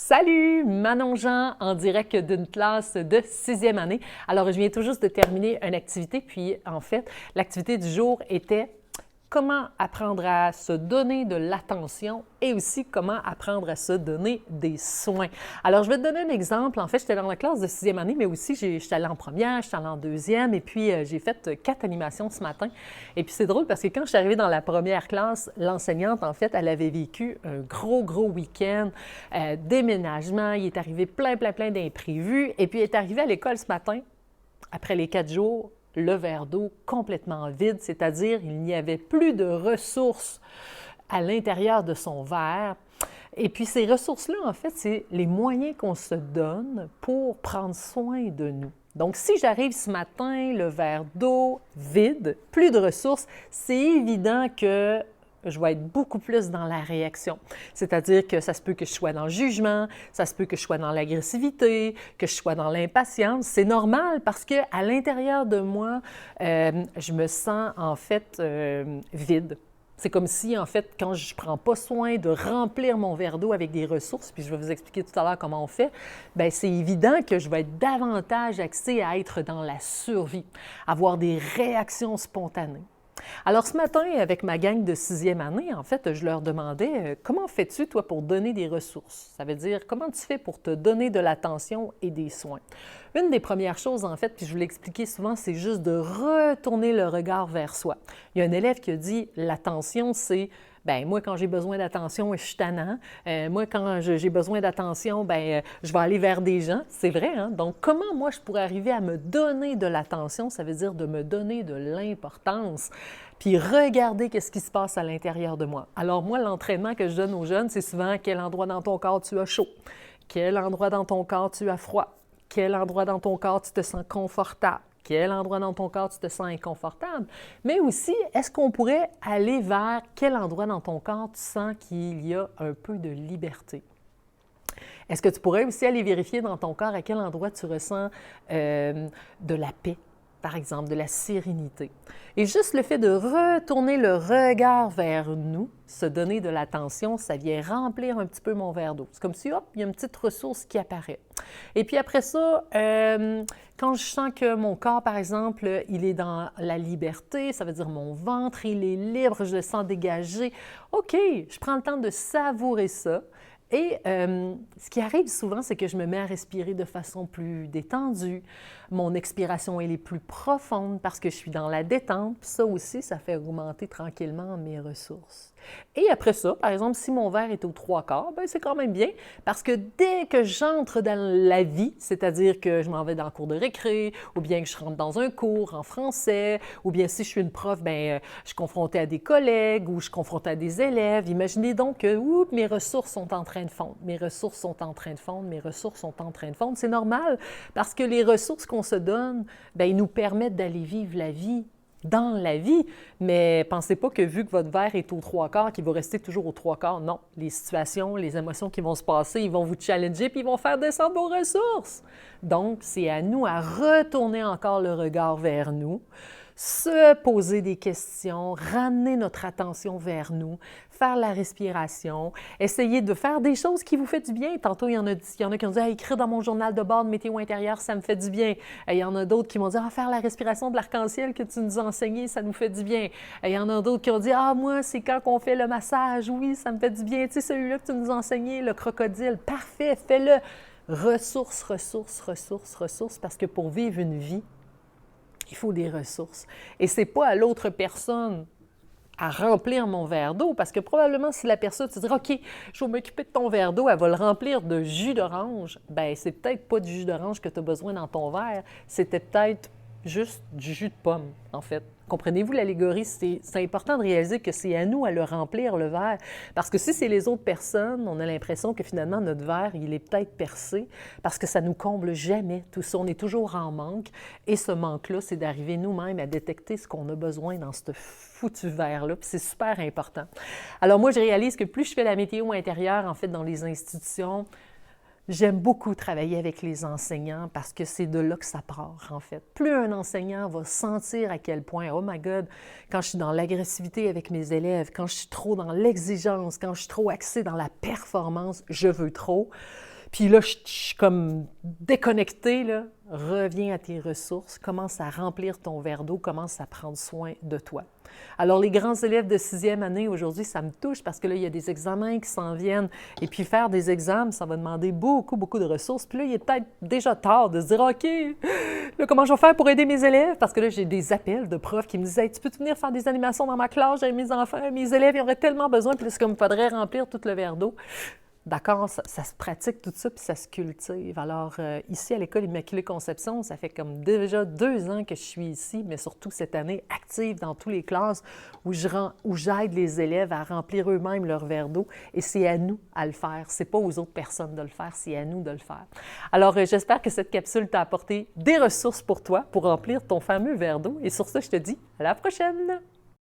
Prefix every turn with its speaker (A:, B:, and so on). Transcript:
A: Salut, Manon Jean en direct d'une classe de sixième année. Alors, je viens tout juste de terminer une activité, puis en fait, l'activité du jour était comment apprendre à se donner de l'attention et aussi comment apprendre à se donner des soins. Alors, je vais te donner un exemple. En fait, j'étais dans la classe de sixième année, mais aussi j'étais allée en première, j'étais allée en deuxième, et puis j'ai fait 4 animations ce matin. Et puis c'est drôle parce que quand je suis arrivée dans la première classe, l'enseignante, en fait, elle avait vécu un gros week-end, déménagement, il est arrivé plein d'imprévus, et puis elle est arrivée à l'école ce matin, après les 4 jours, le verre d'eau complètement vide, c'est-à-dire il n'y avait plus de ressources à l'intérieur de son verre. Et puis ces ressources-là, en fait, c'est les moyens qu'on se donne pour prendre soin de nous. Donc, si j'arrive ce matin, le verre d'eau vide, plus de ressources, c'est évident que je vais être beaucoup plus dans la réaction. C'est-à-dire que ça se peut que je sois dans le jugement, ça se peut que je sois dans l'agressivité, que je sois dans l'impatience. C'est normal parce qu'à l'intérieur de moi, je me sens en fait vide. C'est comme si, en fait, quand je ne prends pas soin de remplir mon verre d'eau avec des ressources, puis je vais vous expliquer tout à l'heure comment on fait, bien, c'est évident que je vais être davantage axée à être dans la survie, avoir des réactions spontanées. Alors, ce matin, avec ma gang de sixième année, en fait, je leur demandais comment fais-tu, toi, pour donner des ressources? Ça veut dire comment tu fais pour te donner de l'attention et des soins? Une des premières choses, en fait, puis je vous l'expliquais souvent, c'est juste de retourner le regard vers soi. Il y a un élève qui a dit l'attention, c'est ben moi, quand j'ai besoin d'attention, je suis tannant. Moi, quand j'ai besoin d'attention, ben je vais aller vers des gens. C'est vrai, hein? Donc, comment moi, je pourrais arriver à me donner de l'attention? Ça veut dire de me donner de l'importance, puis regarder qu'est-ce qui se passe à l'intérieur de moi. Alors, moi, l'entraînement que je donne aux jeunes, c'est souvent quel endroit dans ton corps tu as chaud, quel endroit dans ton corps tu as froid, quel endroit dans ton corps tu te sens confortable. Quel endroit dans ton corps tu te sens inconfortable, mais aussi, est-ce qu'on pourrait aller vers quel endroit dans ton corps tu sens qu'il y a un peu de liberté? Est-ce que tu pourrais aussi aller vérifier dans ton corps à quel endroit tu ressens de la paix, par exemple, de la sérénité? Et juste le fait de retourner le regard vers nous, se donner de l'attention, ça vient remplir un petit peu mon verre d'eau. C'est comme si, hop, il y a une petite ressource qui apparaît. Et puis après ça, quand je sens que mon corps, par exemple, il est dans la liberté, ça veut dire mon ventre, il est libre, je le sens dégagé. OK, je prends le temps de savourer ça. Et ce qui arrive souvent, c'est que je me mets à respirer de façon plus détendue. Mon expiration, elle est plus profonde parce que je suis dans la détente. Puis ça aussi, ça fait augmenter tranquillement mes ressources. Et après ça, par exemple, si mon verre est aux 3/4, bien, c'est quand même bien parce que dès que j'entre dans la vie, c'est-à-dire que je m'en vais dans le cours de récré, ou bien que je rentre dans un cours en français, ou bien si je suis une prof, bien, je suis confrontée à des collègues ou je suis confrontée à des élèves. Imaginez donc que mes ressources sont en train de fondre, mes ressources sont en train de fondre, mes ressources sont en train de fondre. C'est normal parce que les ressources qu'on se donne, bien, ils nous permettent d'aller vivre la vie dans la vie, mais pensez pas que vu que votre verre est aux 3/4, qu'il va rester toujours aux 3/4. Non, les situations, les émotions qui vont se passer, ils vont vous challenger puis ils vont faire descendre vos ressources. Donc, c'est à nous à retourner encore le regard vers nous, se poser des questions, ramener notre attention vers nous, faire la respiration, essayer de faire des choses qui vous font du bien. Tantôt, il y en a qui ont dit « écrire dans mon journal de bord de météo intérieure, ça me fait du bien. » Il y en a d'autres qui m'ont dit « faire la respiration de l'arc-en-ciel que tu nous as enseigné, ça nous fait du bien. » Il y en a d'autres qui ont dit « moi, c'est quand on fait le massage, oui, ça me fait du bien. Tu sais, celui-là que tu nous as enseigné, le crocodile, parfait, fais-le. » Ressources, parce que pour vivre une vie, il faut des ressources. Et ce n'est pas à l'autre personne à remplir mon verre d'eau, parce que probablement si la personne se dit « OK, je vais m'occuper de ton verre d'eau, elle va le remplir de jus d'orange », bien, c'est peut-être pas du jus d'orange que tu as besoin dans ton verre, c'était peut-être juste du jus de pomme, en fait. Comprenez-vous l'allégorie? C'est important de réaliser que c'est à nous à le remplir, le verre. Parce que si c'est les autres personnes, on a l'impression que finalement, notre verre, il est peut-être percé parce que ça ne nous comble jamais tout ça. On est toujours en manque. Et ce manque-là, c'est d'arriver nous-mêmes à détecter ce qu'on a besoin dans ce foutu verre-là. Puis c'est super important. Alors moi, je réalise que plus je fais la météo intérieure, en fait, dans les institutions, j'aime beaucoup travailler avec les enseignants parce que c'est de là que ça part, en fait. Plus un enseignant va sentir à quel point, oh my God, quand je suis dans l'agressivité avec mes élèves, quand je suis trop dans l'exigence, quand je suis trop axée dans la performance, je veux trop, Puis là, je suis comme déconnectée, là. Reviens à tes ressources, commence à remplir ton verre d'eau, commence à prendre soin de toi. Alors, les grands élèves de sixième année, aujourd'hui, ça me touche parce que là, il y a des examens qui s'en viennent. Et puis, faire des examens, ça va demander beaucoup, beaucoup de ressources. Puis là, il est peut-être déjà tard de se dire, OK, là, comment je vais faire pour aider mes élèves? Parce que là, j'ai des appels de profs qui me disent, hey, tu peux venir faire des animations dans ma classe? J'ai mes enfants, mes élèves, ils auraient tellement besoin. Puis là, c'est comme il faudrait remplir tout le verre d'eau. D'accord, ça se pratique tout ça, puis ça se cultive. Alors, ici, à l'École Immaculée Conception, ça fait comme déjà 2 ans que je suis ici, mais surtout cette année, active dans toutes les classes où j'aide les élèves à remplir eux-mêmes leur verre d'eau. Et c'est à nous à le faire. C'est pas aux autres personnes de le faire, c'est à nous de le faire. Alors, j'espère que cette capsule t'a apporté des ressources pour toi pour remplir ton fameux verre d'eau. Et sur ça, je te dis à la prochaine!